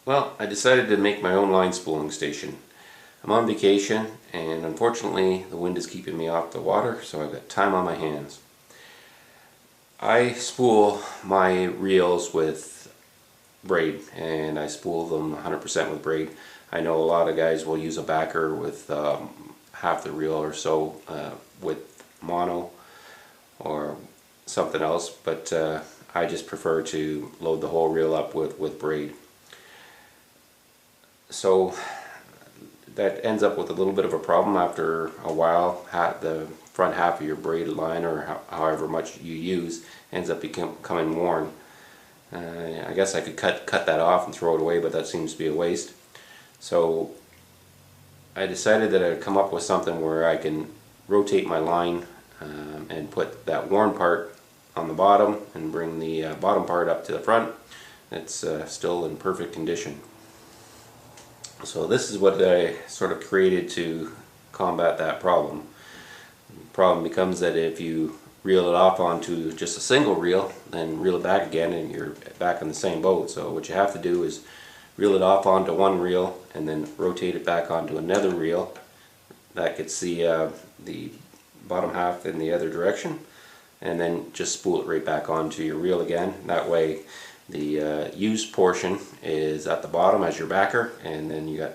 Well, I decided to make my own line spooling station. I'm on vacation and unfortunately the wind is keeping me off the water, so I've got time on my hands. I spool my reels with braid and I spool them 100% with braid. I know a lot of guys will use a backer with half the reel or so with mono or something else, but I just prefer to load the whole reel up with braid. So that ends up with a little bit of a problem after a while. The front half of your braided line, or however much you use, ends up becoming worn. I guess I could cut that off and throw it away, but that seems to be a waste. So I decided that I'd come up with something where I can rotate my line and put that worn part on the bottom and bring the bottom part up to the front. It's still in perfect condition. So this is what I sort of created to combat that problem. The problem becomes that if you reel it off onto just a single reel, then reel it back again and you're back in the same boat. So what you have to do is reel it off onto one reel and then rotate it back onto another reel. That gets the bottom half in the other direction, and then just spool it right back onto your reel again. That way the used portion is at the bottom as your backer, and then you got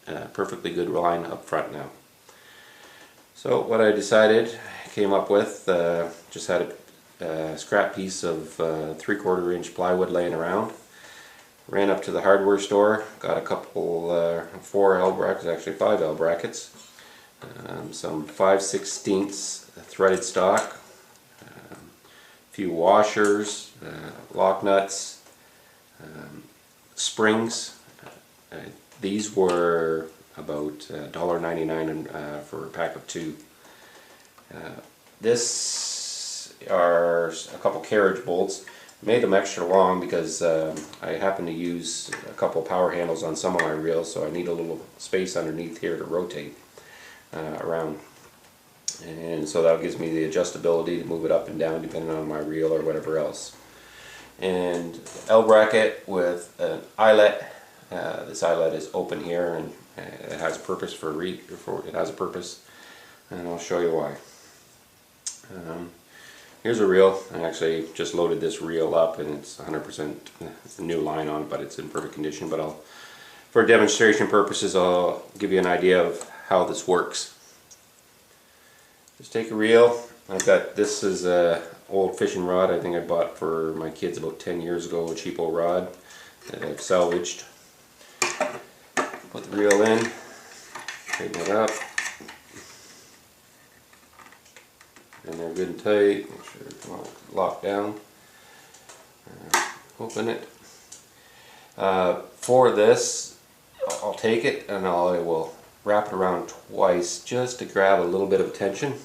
a perfectly good line up front now. So what I decided, came up with, just had a scrap piece of 3/4 inch plywood laying around. Ran up to the hardware store, got a couple, 4 L brackets, actually 5 L brackets, some 5/16 threaded stock, a few washers, lock nuts, springs. These were about $1.99 for a pack of 2. This are a couple carriage bolts. Made them extra long because I happen to use a couple power handles on some of my reels, so I need a little space underneath here to rotate around. And so that gives me the adjustability to move it up and down depending on my reel or whatever else. And L bracket with an eyelet. This eyelet is open here, and it has a purpose it has a purpose, and I'll show you why. Here's a reel. I actually just loaded this reel up, and it's 100%. It's a new line on it, but it's in perfect condition. But for demonstration purposes, I'll give you an idea of how this works. Just take a reel. This is a old fishing rod I think I bought for my kids about 10 years ago, a cheap old rod that I've salvaged. Put the reel in, tighten it up, and they're good and tight. Make sure it's locked down. Open it. For this, I'll take it and I will wrap it around twice just to grab a little bit of tension.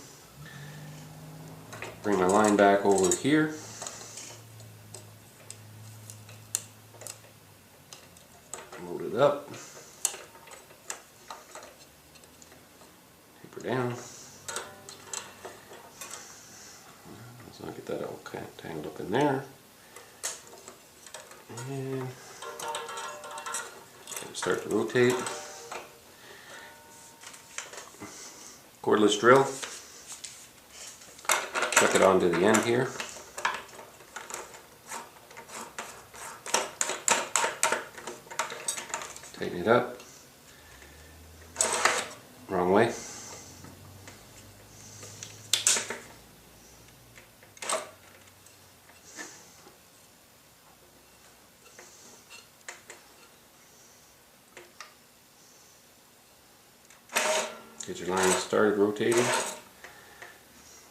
Bring my line back over here. Load it up. Taper down. So I'll get that all kind of tangled up in there. And start to rotate. Cordless drill. Tuck it onto the end here. Tighten it up. Wrong way. Get your line started rotating.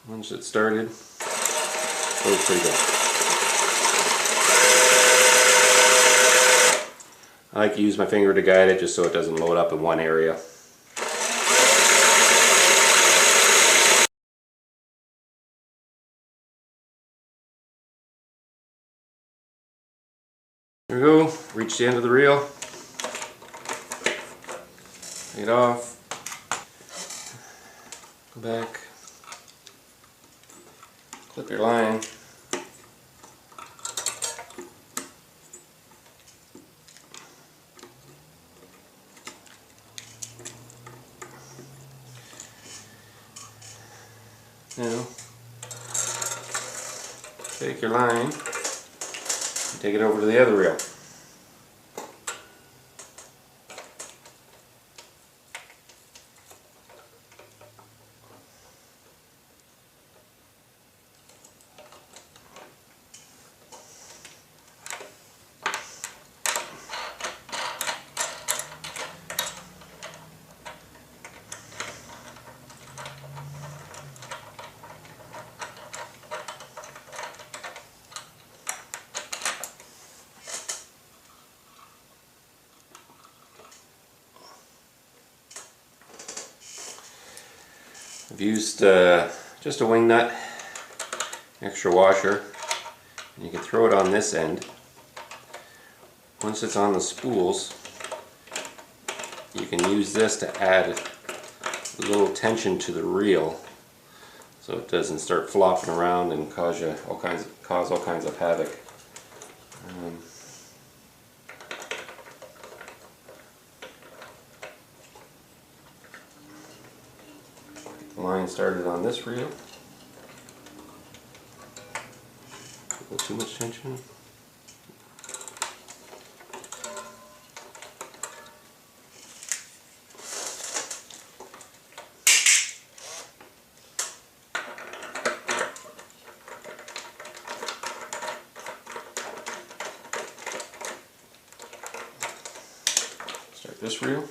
Once it's started, goes pretty good. I like to use my finger to guide it just so it doesn't load up in one area. There we go, reach the end of the reel, take it off, go back, clip your line, Now, take your line and take it over to the other reel. I've used just a wing nut, extra washer, and you can throw it on this end. Once it's on the spools, you can use this to add a little tension to the reel so it doesn't start flopping around and cause all kinds of havoc. Line started on this reel. A little too much tension. Start this reel.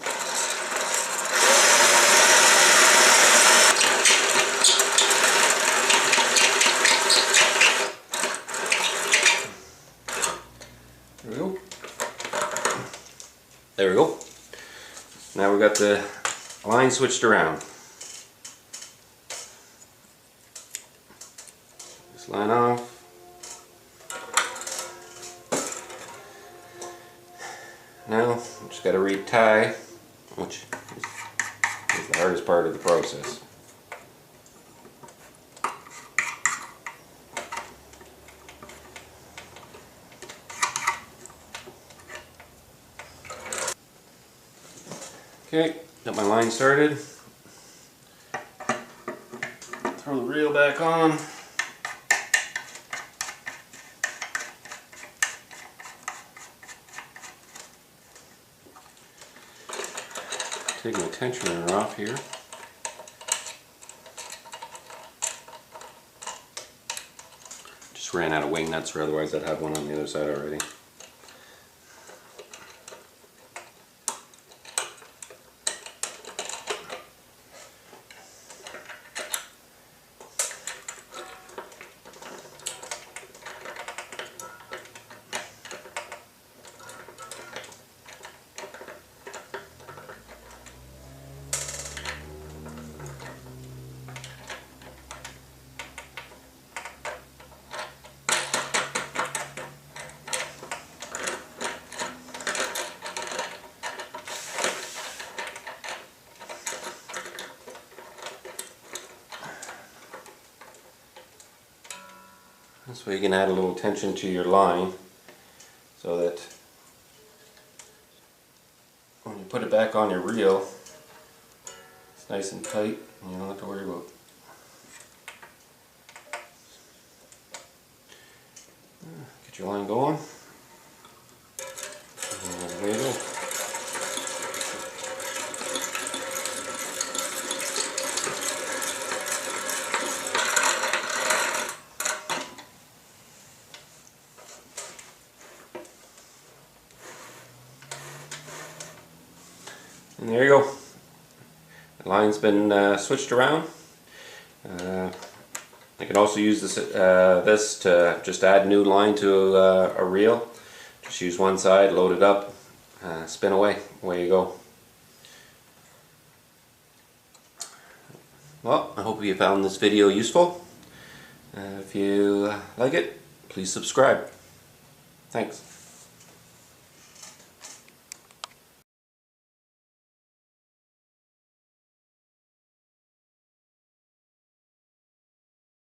There we go. Now we've got the line switched around. This line off. Now we just got to retie, which is the hardest part of the process. Okay, got my line started. Throw the reel back on. Taking the tensioner off here. Just ran out of wing nuts, or otherwise I'd have one on the other side already. This way you can add a little tension to your line so that when you put it back on your reel, it's nice and tight and you don't have to worry about get your line going. And there you go. And there you go. The line's been switched around. I can also use this to just add new line to a reel. Just use one side, load it up, spin away. Away you go. Well, I hope you found this video useful. If you like it, please subscribe. Thanks.